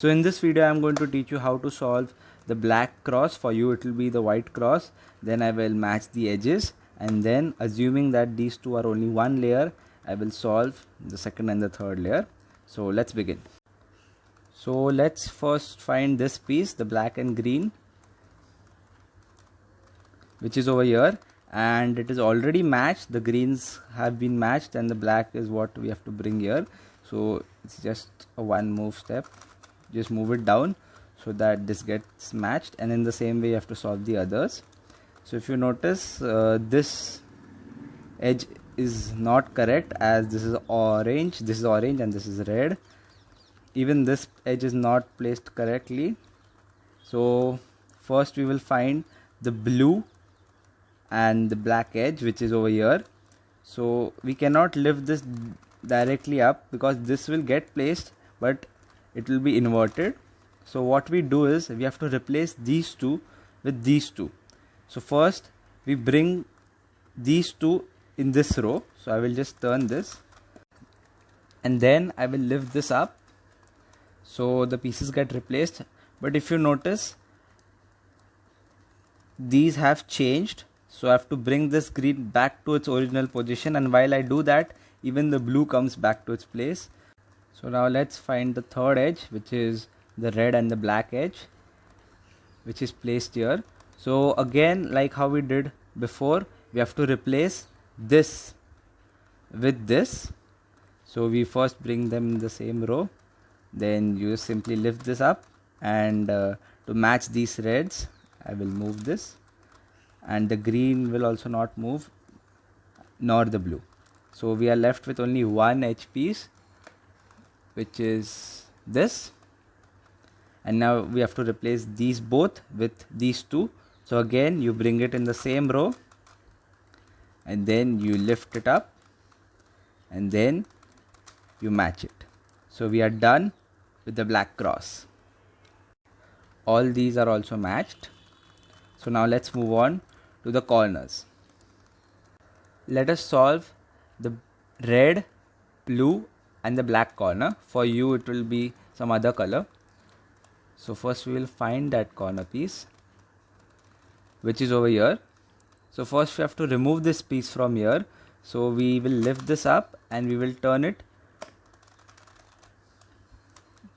So in this video I'm going to teach you how to solve the black cross. For you it will be the white cross. Then I will match the edges, and then assuming that these two are only one layer, I will solve the second and the third layer. So let's begin. So let's first find this piece, the black and green, which is over here, and it is already matched. The greens have been matched and the black is what we have to bring here. So it's just a one move step. Just move it down so that this gets matched, and in the same way you have to solve the others. So if you notice, this edge is not correct, as this is orange and this is red. Even this edge is not placed correctly. So first we will find the blue and the black edge, which is over here. So we cannot lift this directly up because this will get placed, but it will be inverted. So what we do is we have to replace these two with these two. So first we bring these two in this row. So I will just turn this, and then I will lift this up so the pieces get replaced. But if you notice, these have changed, so I have to bring this green back to its original position, and while I do that, even the blue comes back to its place. So now let's find the third edge, which is the red and the black edge, which is placed here. So again, like how we did before, we have to replace this with this. So we first bring them in the same row, then you simply lift this up, and to match these reds, I will move this, and the green will also not move, nor the blue. So we are left with only one edge piece, which is this, and now we have to replace these both with these two. So again, you bring it in the same row, and then you lift it up, and then you match it. So we are done with the black cross. All these are also matched. So now let's move on to the corners. Let us solve the red, blue and the black corner. For you it will be some other color. So first we will find that corner piece, which is over here. So first we have to remove this piece from here. So we will lift this up and we will turn it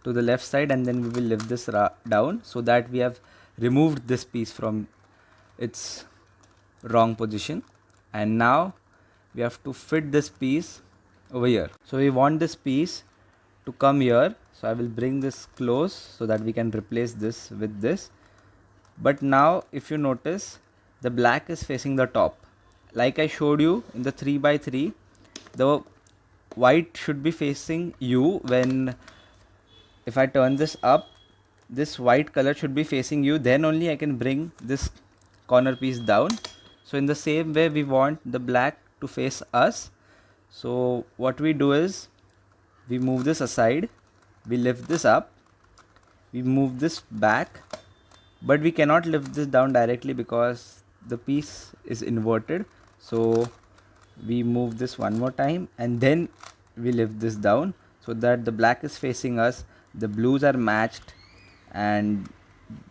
to the left side, and then we will lift this down so that we have removed this piece from its wrong position. And now we have to fit this piece over here. So we want this piece to come here. So I will bring this close so that we can replace this with this. But now if you notice, the black is facing the top. Like I showed you in the 3x3, the white should be facing you. When if I turn this up, this white color should be facing you, then only I can bring this corner piece down. So in the same way, we want the black to face us. So what we do is we move this aside, we lift this up, we move this back, but we cannot lift this down directly because the piece is inverted. So we move this one more time, and then we lift this down so that the black is facing us, the blues are matched, and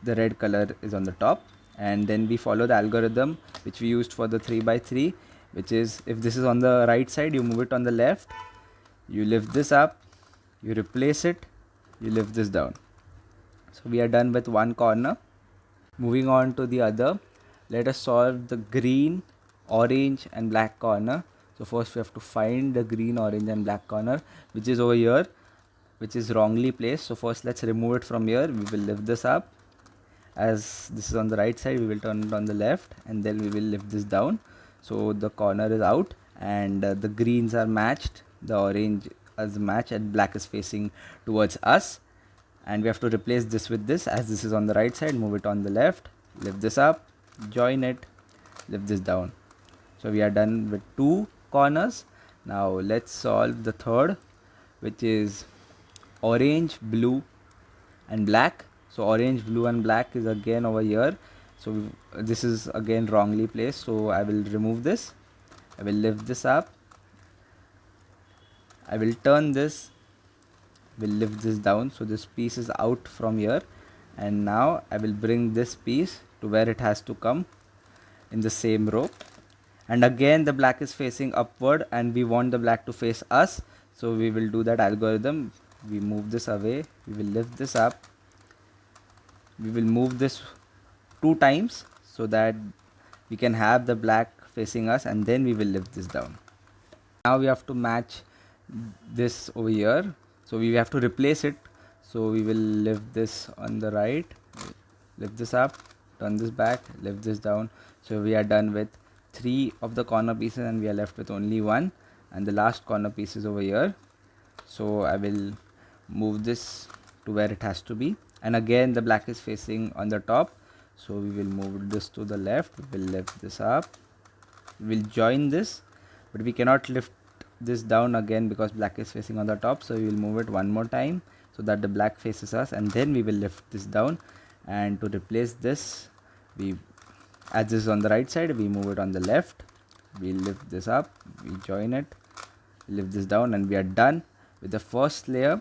the red color is on the top. And then we follow the algorithm which we used for the 3x3, which is, if this is on the right side, you move it on the left, you lift this up, you replace it, you lift this down. So we are done with one corner. Moving on to the other, let us solve the green, orange and black corner. So first we have to find the green, orange and black corner, which is over here, which is wrongly placed. So first let's remove it from here. We will lift this up. As this is on the right side, we will turn it on the left, and then we will lift this down. So the corner is out, and the greens are matched, the orange is matched, and black is facing towards us. And we have to replace this with this. As this is on the right side, move it on the left, lift this up, join it, lift this down. So we are done with two corners. Now let's solve the third, which is orange, blue and black. So orange, blue and black is again over here. So this is again wrongly placed. So I will remove this, I will lift this up, I will turn this, will lift this down, so this piece is out from here, and now I will bring this piece to where it has to come in the same row. And again the black is facing upward and we want the black to face us, so we will do that algorithm. We move this away, we will lift this up, we will move this 2 times so that we can have the black facing us, and then we will lift this down. Now we have to match this over here, so we have to replace it. So we will lift this on the right, lift this up, turn this back, lift this down. So we are done with 3 of the corner pieces and we are left with only 1, and the last corner piece is over here. So I will move this to where it has to be, and again the black is facing on the top, so we will move this to the left, we will lift this up, we will join this, but we cannot lift this down again because black is facing on the top, so we will move it one more time so that the black faces us, and then we will lift this down. And to replace this, we, as this is on the right side, we move it on the left, we lift this up, we join it, lift this down, and we are done with the first layer.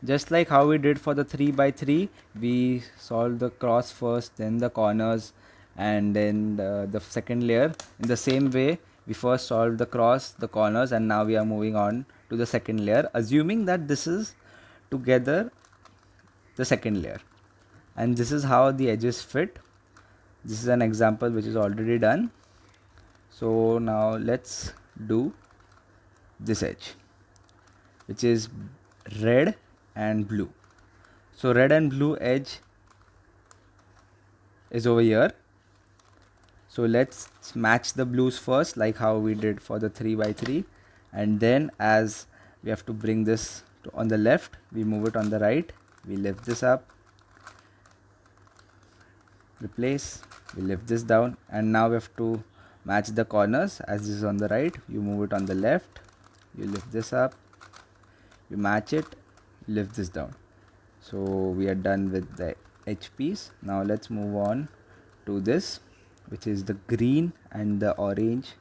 Just like how we did for the 3x3, we solved the cross first, then the corners, and then the second layer. In the same way, we first solved the cross, the corners, and now we are moving on to the second layer, assuming that this is together the second layer. And this is how the edges fit. This is an example which is already done. So now let's do this edge, which is red and blue. So red and blue edge is over here. So let's match the blues first, like how we did for the 3x3, and then as we have to bring this to on the left, we move it on the right, we lift this up, replace, we lift this down, and now we have to match the corners. As this is on the right, you move it on the left, you lift this up, you match it, lift this down. So we are done with the edge piece. Now let's move on to this, which is the green and the orange.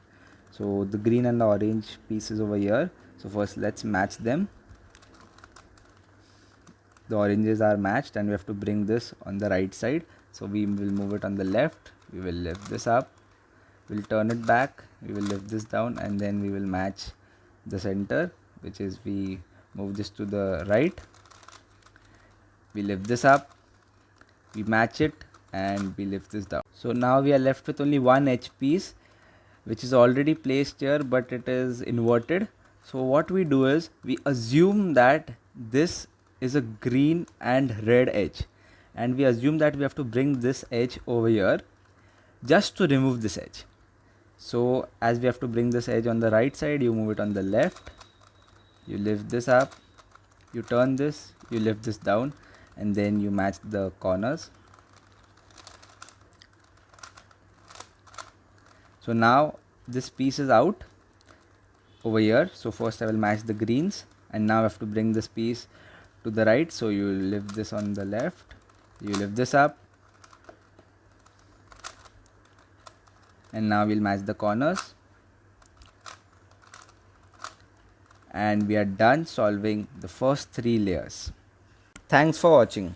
So the green and the orange pieces over here. So first let's match them. The oranges are matched and we have to bring this on the right side. So we will move it on the left, we will lift this up, we'll turn it back, we will lift this down, and then we will match the center, which is we move this to the right, we lift this up, we match it, and we lift this down. So now we are left with only one edge piece, which is already placed here, but it is inverted. So what we do is we assume that this is a green and red edge, and we assume that we have to bring this edge over here just to remove this edge. So as we have to bring this edge on the right side, you move it on the left, you lift this up, you turn this, you lift this down, and then you match the corners. So now this piece is out over here. So first I will match the greens, and now I have to bring this piece to the right. So you lift this on the left, you lift this up, and now we'll match the corners, and we are done solving the first 3 layers. Thanks for watching.